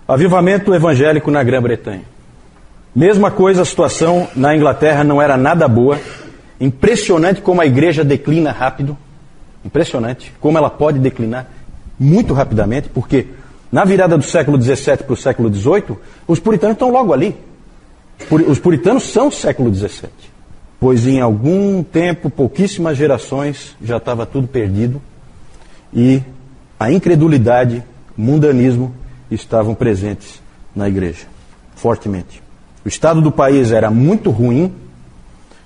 Avivamento evangélico na Grã-Bretanha. Mesma coisa, a situação na Inglaterra não era nada boa. Impressionante como a igreja declina rápido. Impressionante como ela pode declinar muito rapidamente, porque na virada do século XVII para o século XVIII, os puritanos estão logo ali. Os puritanos são século XVII. Pois em algum tempo, pouquíssimas gerações, já estava tudo perdido. E a incredulidade, o mundanismo estavam presentes na igreja, fortemente. O estado do país era muito ruim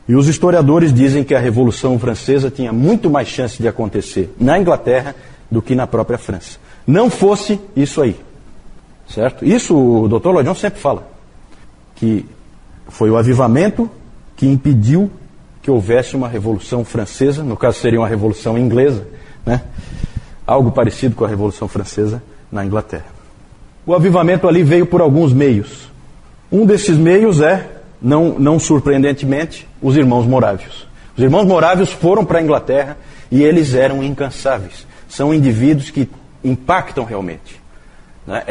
e os historiadores dizem que a Revolução Francesa tinha muito mais chance de acontecer na Inglaterra do que na própria França. Não fosse isso aí, certo? Isso o Dr. Lloyd Jones sempre fala, que foi o avivamento que impediu que houvesse uma Revolução Francesa, no caso seria uma Revolução Inglesa, né? Algo parecido com a Revolução Francesa na Inglaterra. O avivamento ali veio por alguns meios. Um desses meios é, não surpreendentemente, os irmãos morávios. Os irmãos morávios foram para a Inglaterra e eles eram incansáveis. São indivíduos que impactam realmente.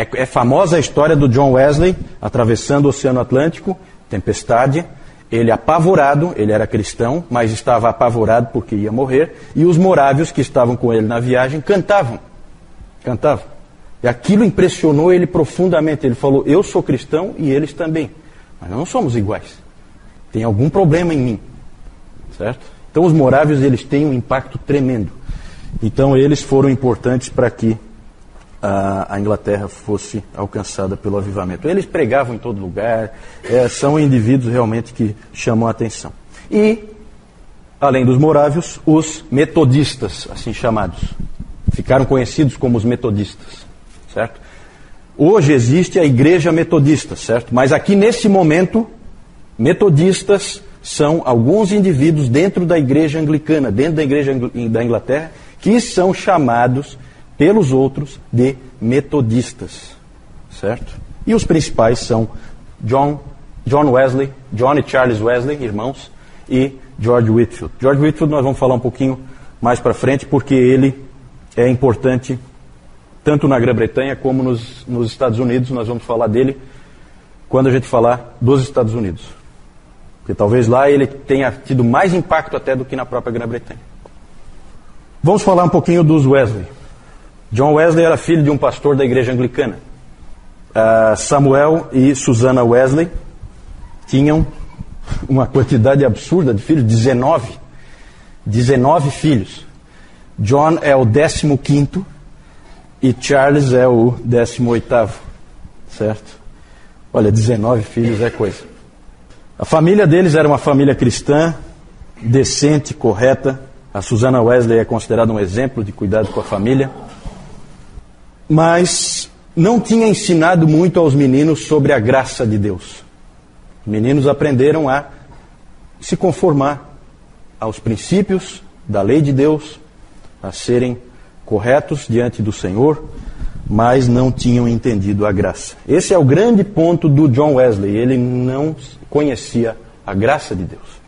É famosa a história do John Wesley atravessando o Oceano Atlântico, tempestade. Ele apavorado, ele era cristão, mas estava apavorado porque ia morrer. E os morávios que estavam com ele na viagem cantavam. E aquilo impressionou ele profundamente. Ele falou, eu sou cristão e eles também. Mas nós não somos iguais. Tem algum problema em mim. Certo? Então os morávios, eles têm um impacto tremendo. Então eles foram importantes para que a Inglaterra fosse alcançada pelo avivamento. Eles pregavam em todo lugar, são indivíduos realmente que chamam a atenção. E, além dos morávios, os metodistas, assim chamados. Ficaram conhecidos como os metodistas, certo? Hoje existe a igreja metodista, certo? Mas aqui nesse momento, metodistas são alguns indivíduos dentro da igreja anglicana, dentro da igreja da Inglaterra, que são chamados pelos outros de metodistas, certo? E os principais são John Wesley, John e Charles Wesley, irmãos, e George Whitefield. George Whitefield nós vamos falar um pouquinho mais para frente, porque ele é importante tanto na Grã-Bretanha como nos Estados Unidos. Nós vamos falar dele quando a gente falar dos Estados Unidos. Porque talvez lá ele tenha tido mais impacto até do que na própria Grã-Bretanha. Vamos falar um pouquinho dos Wesley. John Wesley era filho de um pastor da igreja anglicana. Samuel e Susana Wesley tinham uma quantidade absurda de filhos, 19 filhos. John é o 15º e Charles é o 18º, certo? Olha, 19 filhos é coisa. A família deles era uma família cristã, decente, correta. A Susana Wesley é considerada um exemplo de cuidado com a família. Mas não tinha ensinado muito aos meninos sobre a graça de Deus. Os meninos aprenderam a se conformar aos princípios da lei de Deus, a serem corretos diante do Senhor, mas não tinham entendido a graça. Esse é o grande ponto do John Wesley. Ele não conhecia a graça de Deus.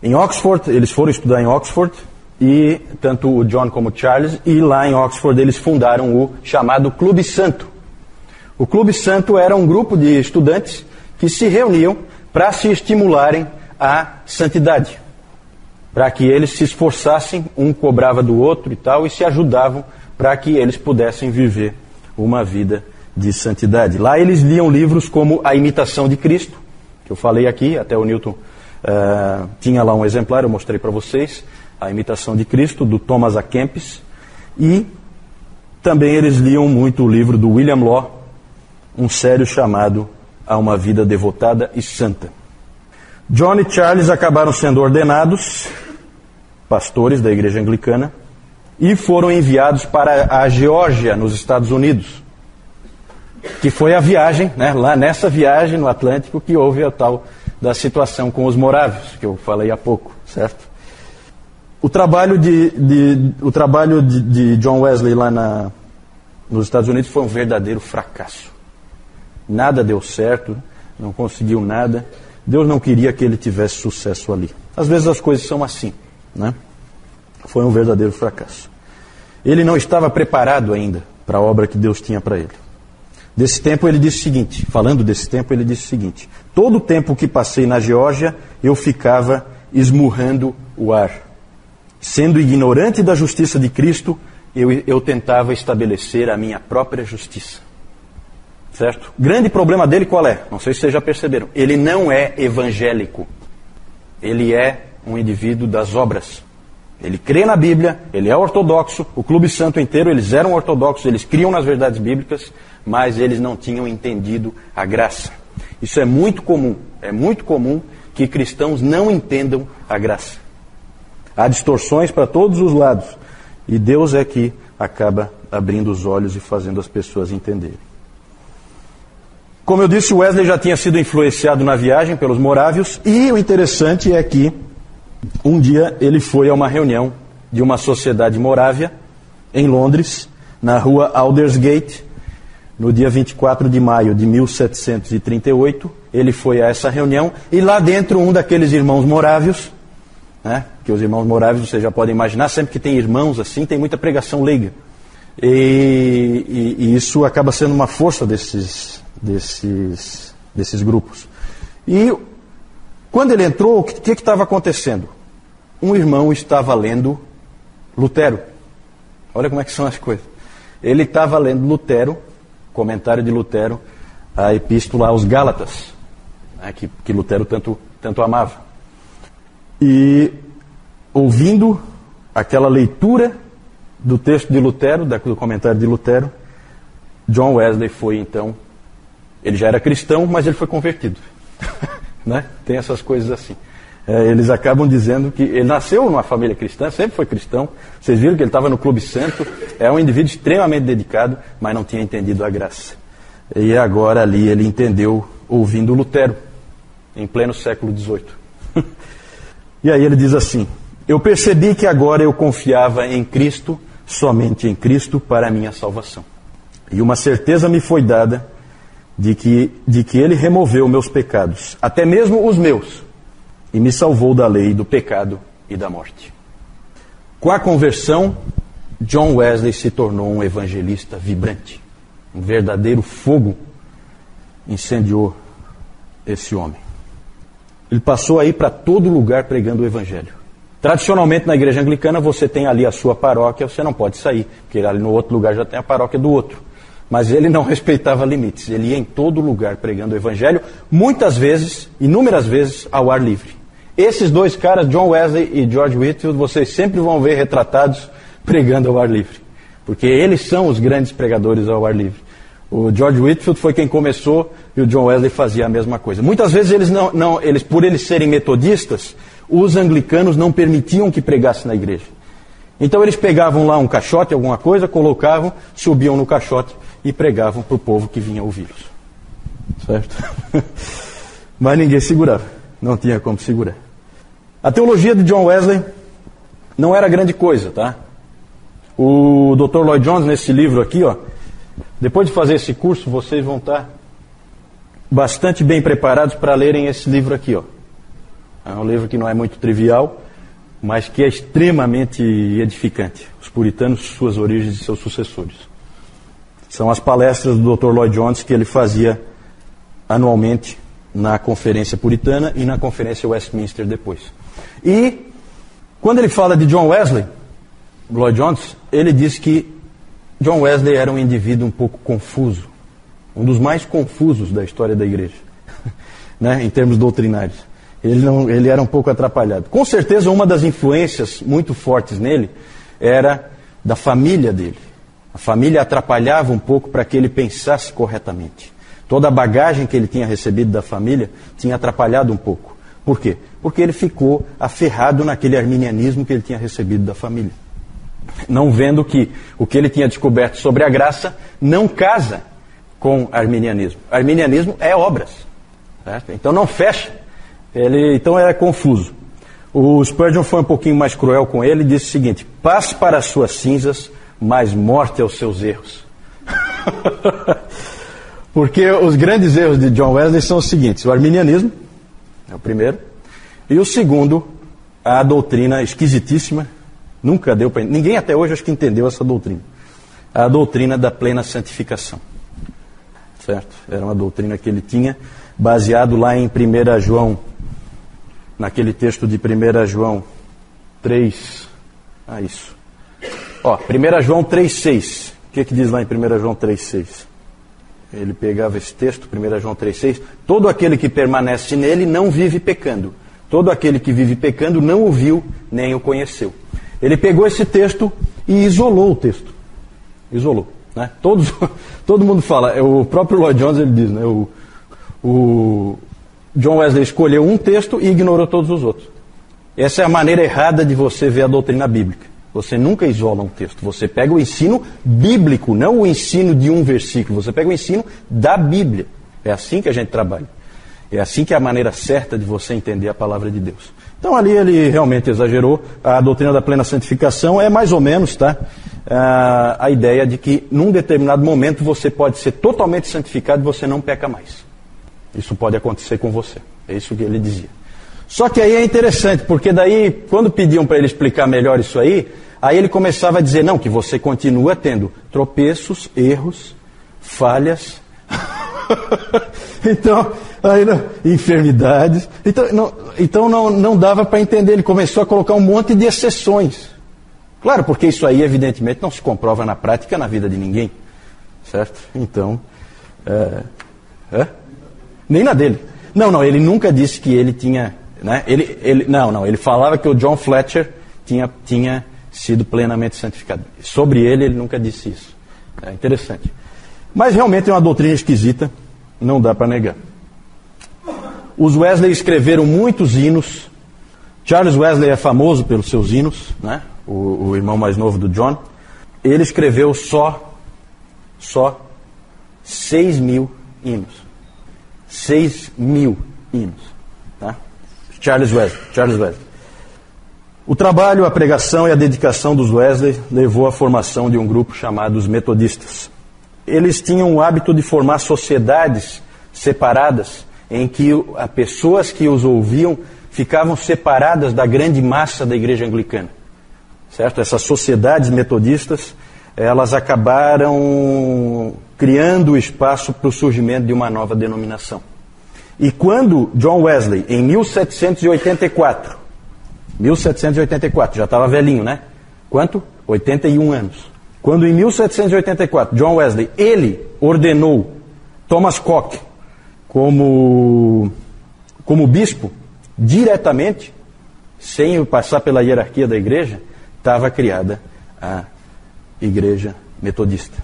Em Oxford, eles foram estudar em Oxford, e tanto o John como o Charles, e lá em Oxford eles fundaram o chamado Clube Santo. O Clube Santo era um grupo de estudantes que se reuniam para se estimularem à santidade, para que eles se esforçassem, um cobrava do outro e tal, e se ajudavam para que eles pudessem viver uma vida de santidade. Lá eles liam livros como A Imitação de Cristo, que eu falei aqui, até o Newton tinha lá um exemplar, eu mostrei para vocês, A Imitação de Cristo, do Thomas A. Kempis, e também eles liam muito o livro do William Law, um sério chamado A uma Vida Devotada e Santa. John e Charles acabaram sendo ordenados pastores da igreja anglicana e foram enviados para a Geórgia, nos Estados Unidos, que foi a viagem, né, lá nessa viagem no Atlântico, que houve a tal da situação com os morávios, que eu falei há pouco, certo? O trabalho de John Wesley lá nos Estados Unidos foi um verdadeiro fracasso. Nada deu certo, não conseguiu nada. Deus não queria que ele tivesse sucesso ali. Às vezes as coisas são assim, né? Foi um verdadeiro fracasso. Ele não estava preparado ainda para a obra que Deus tinha para ele. Desse tempo ele disse o seguinte, falando desse tempo ele disse o seguinte: todo o tempo que passei na Geórgia, eu ficava esmurrando o ar. Sendo ignorante da justiça de Cristo, eu tentava estabelecer a minha própria justiça. Certo? O grande problema dele qual é? Não sei se vocês já perceberam. Ele não é evangélico. Ele é um indivíduo das obras. Ele crê na Bíblia, ele é ortodoxo, o Clube Santo inteiro, eles eram ortodoxos, eles criam nas verdades bíblicas, mas eles não tinham entendido a graça. Isso é muito comum que cristãos não entendam a graça. Há distorções para todos os lados, e Deus é que acaba abrindo os olhos e fazendo as pessoas entenderem. Como eu disse, Wesley já tinha sido influenciado na viagem pelos morávios, e o interessante é que um dia ele foi a uma reunião de uma sociedade morávia em Londres, na rua Aldersgate, no dia 24 de maio de 1738. Ele foi a essa reunião e lá dentro um daqueles irmãos morávios, né, que os irmãos morávios vocês já podem imaginar, sempre que tem irmãos assim, tem muita pregação leiga. E isso acaba sendo uma força desses grupos. E quando ele entrou, o que estava acontecendo? Um irmão estava lendo Lutero. Olha como é que são as coisas. Ele estava lendo Lutero, comentário de Lutero, a epístola aos Gálatas, né, que Lutero tanto amava. E ouvindo aquela leitura do texto de Lutero, do comentário de Lutero, John Wesley foi então, ele já era cristão, mas ele foi convertido. Né? Tem essas coisas assim. Eles acabam dizendo que ele nasceu numa família cristã, sempre foi cristão. Vocês viram que ele estava no Clube Santo, é um indivíduo extremamente dedicado, mas não tinha entendido a graça. E agora ali ele entendeu ouvindo Lutero, em pleno século XVIII. E aí ele diz assim: eu percebi que agora eu confiava em Cristo, somente em Cristo, para a minha salvação. E uma certeza me foi dada de que Ele removeu meus pecados, até mesmo os meus, e me salvou da lei, do pecado e da morte. Com a conversão, John Wesley se tornou um evangelista vibrante. Um verdadeiro fogo incendiou esse homem. Ele passou a ir para todo lugar pregando o evangelho. Tradicionalmente na igreja anglicana você tem ali a sua paróquia, você não pode sair, porque ali no outro lugar já tem a paróquia do outro. Mas ele não respeitava limites, ele ia em todo lugar pregando o evangelho, muitas vezes, inúmeras vezes, ao ar livre. Esses dois caras, John Wesley e George Whitefield, vocês sempre vão ver retratados pregando ao ar livre, porque eles são os grandes pregadores ao ar livre. O George Whitefield foi quem começou e o John Wesley fazia a mesma coisa. Muitas vezes eles por eles serem metodistas, os anglicanos não permitiam que pregasse na igreja. Então eles pegavam lá um caixote, alguma coisa, colocavam, subiam no caixote e pregavam para o povo que vinha ouvi-los. Certo? Mas ninguém segurava, não tinha como segurar. A teologia de John Wesley não era grande coisa, tá? O Dr. Lloyd Jones, nesse livro aqui, ó, depois de fazer esse curso, vocês vão estar bastante bem preparados para lerem esse livro aqui, ó. É um livro que não é muito trivial, mas que é extremamente edificante. Os puritanos, suas origens e seus sucessores. São as palestras do Dr. Lloyd Jones que ele fazia anualmente na Conferência Puritana e na Conferência Westminster depois. E quando ele fala de John Wesley, Lloyd Jones, ele diz que John Wesley era um indivíduo um pouco confuso, um dos mais confusos da história da igreja, né, em termos doutrinários. Ele era um pouco atrapalhado. Com certeza uma das influências muito fortes nele era da família dele. A família atrapalhava um pouco para que ele pensasse corretamente. Toda a bagagem que ele tinha recebido da família tinha atrapalhado um pouco. Por quê? Porque ele ficou aferrado naquele arminianismo que ele tinha recebido da família. Não vendo que o que ele tinha descoberto sobre a graça não casa com arminianismo. Arminianismo é obras. Certo? Então não fecha. Então era confuso. O Spurgeon foi um pouquinho mais cruel com ele e disse o seguinte: paz para as suas cinzas, mas morte aos seus erros. Porque os grandes erros de John Wesley são os seguintes: o arminianismo é o primeiro, e o segundo, a doutrina esquisitíssima, nunca deu para... Ninguém até hoje acho que entendeu essa doutrina. A doutrina da plena santificação. certo? Era uma doutrina que ele tinha, baseado lá em 1 João, naquele texto de 1 João 3, isso. 1 João 3,6, o que diz lá em 1 João 3,6? Ele pegava esse texto, 1 João 3,6, todo aquele que permanece nele não vive pecando, todo aquele que vive pecando não o viu nem o conheceu. Ele pegou esse texto e isolou o texto, isolou. Né? Todo mundo fala, o próprio Lloyd Jones ele diz, né? O John Wesley escolheu um texto e ignorou todos os outros. Essa é a maneira errada de você ver a doutrina bíblica. Você nunca isola um texto, você pega o ensino bíblico, não o ensino de um versículo, você pega o ensino da Bíblia. É assim que a gente trabalha. É assim que é a maneira certa de você entender a palavra de Deus. Então ali ele realmente exagerou. A doutrina da plena santificação é mais ou menos, tá? A ideia de que num determinado momento você pode ser totalmente santificado e você não peca mais. Isso pode acontecer com você. É isso que ele dizia. Só que aí é interessante, porque daí, quando pediam para ele explicar melhor isso aí ele começava a dizer, não, que você continua tendo tropeços, erros, falhas, então, enfermidades. Então não dava para entender, ele começou a colocar um monte de exceções. Claro, porque isso aí, evidentemente, não se comprova na prática na vida de ninguém. Certo? Então, nem na dele. Não, ele nunca disse que ele tinha... Né? Ele falava que o John Fletcher tinha sido plenamente santificado. Sobre ele nunca disse isso. É interessante. Mas realmente é uma doutrina esquisita, não dá para negar. Os Wesley escreveram muitos hinos. Charles Wesley é famoso pelos seus hinos, né? O irmão mais novo do John. Ele escreveu só 6.000 hinos. 6.000 hinos. Tá? Charles Wesley. O trabalho, a pregação e a dedicação dos Wesley levou à formação de um grupo chamado os Metodistas. Eles tinham o hábito de formar sociedades separadas, em que as pessoas que os ouviam ficavam separadas da grande massa da igreja anglicana. Certo? Essas sociedades metodistas, elas acabaram criando espaço para o surgimento de uma nova denominação. E quando John Wesley, em 1784, já estava velhinho, né? Quanto? 81 anos. Quando em 1784, John Wesley, ele ordenou Thomas Coke como bispo, diretamente, sem passar pela hierarquia da igreja, estava criada a igreja metodista.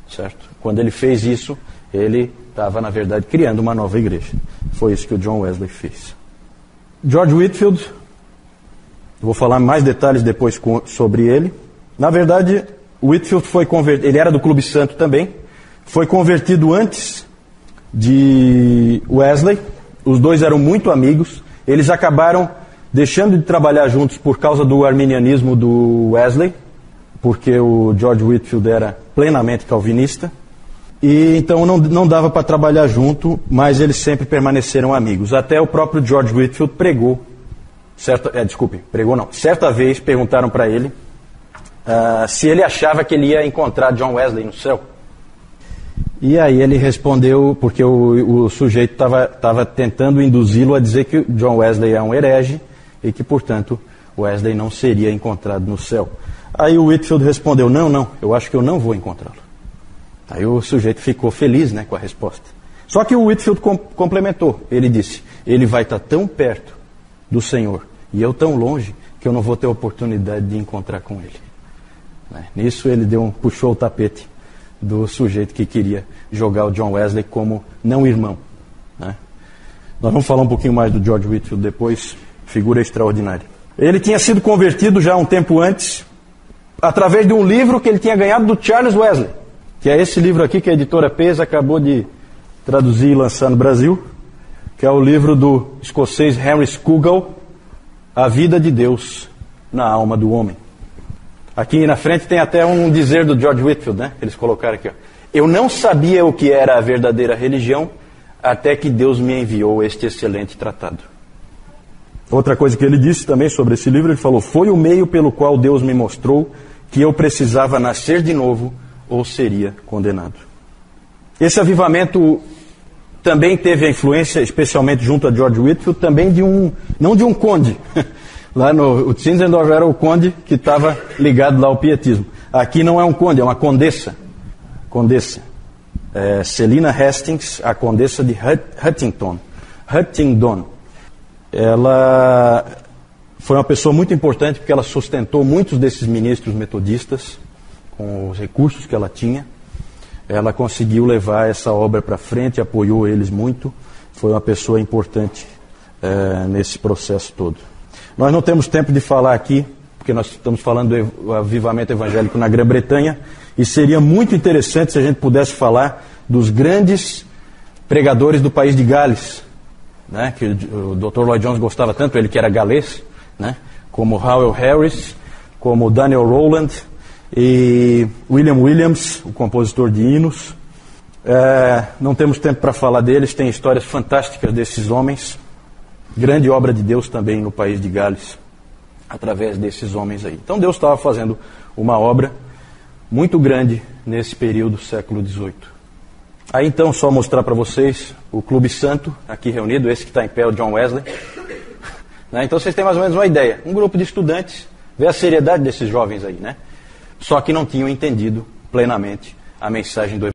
Certo? Quando ele fez isso, ele estava, na verdade, criando uma nova igreja. Foi isso que o John Wesley fez. George Whitefield, vou falar mais detalhes depois sobre ele. Na verdade, Whitefield foi convertido, ele era do Clube Santo também, foi convertido antes de Wesley. Os dois eram muito amigos. Eles acabaram deixando de trabalhar juntos por causa do arminianismo do Wesley, porque o George Whitefield era plenamente calvinista. E então não dava para trabalhar junto, mas eles sempre permaneceram amigos. Até o próprio George Whitefield pregou. Certa vez perguntaram para ele se ele achava que ele ia encontrar John Wesley no céu. E aí ele respondeu, porque o sujeito estava tentando induzi-lo a dizer que John Wesley é um herege e que, portanto, Wesley não seria encontrado no céu. Aí o Whitefield respondeu, não, eu acho que eu não vou encontrá-lo. Aí o sujeito ficou feliz, né, com a resposta. Só que o Whitefield complementou. Ele disse, ele vai estar tão perto do Senhor e eu tão longe que eu não vou ter oportunidade de encontrar com ele. Nisso ele puxou o tapete do sujeito que queria jogar o John Wesley como não irmão. Né? Nós vamos falar um pouquinho mais do George Whitefield depois, figura extraordinária. Ele tinha sido convertido já um tempo antes, através de um livro que ele tinha ganhado do Charles Wesley, que é esse livro aqui que a editora Pes acabou de traduzir e lançar no Brasil, que é o livro do escocês Henry Scougal, A Vida de Deus na Alma do Homem. Aqui na frente tem até um dizer do George Whitefield, né? Eles colocaram aqui, ó. Eu não sabia o que era a verdadeira religião até que Deus me enviou este excelente tratado. Outra coisa que ele disse também sobre esse livro, ele falou, foi o meio pelo qual Deus me mostrou que eu precisava nascer de novo ou seria condenado. Esse avivamento também teve a influência, especialmente junto a George Whitefield, também não de um conde. Lá o Zinzendorf era o conde que estava ligado lá ao pietismo. Aqui não é um conde, é uma condessa. Celina Hastings, a condessa de Huntingdon. Ela foi uma pessoa muito importante porque ela sustentou muitos desses ministros metodistas com os recursos que ela tinha. Ela conseguiu levar essa obra para frente, apoiou eles muito. Foi uma pessoa importante nesse processo todo. Nós não temos tempo de falar aqui, porque nós estamos falando do avivamento evangélico na Grã-Bretanha, e seria muito interessante se a gente pudesse falar dos grandes pregadores do país de Gales, né, que o Dr. Lloyd Jones gostava tanto, ele que era galês, né, como Howell Harris, como Daniel Rowland e William Williams, o compositor de hinos. Não temos tempo para falar deles, tem histórias fantásticas desses homens. Grande obra de Deus também no país de Gales, através desses homens aí. Então Deus estava fazendo uma obra muito grande nesse período, século XVIII. Aí então, só mostrar para vocês o Clube Santo, aqui reunido, esse que está em pé, o John Wesley. Né? Então vocês têm mais ou menos uma ideia. Um grupo de estudantes, vê a seriedade desses jovens aí, né? Só que não tinham entendido plenamente a mensagem do Evangelho.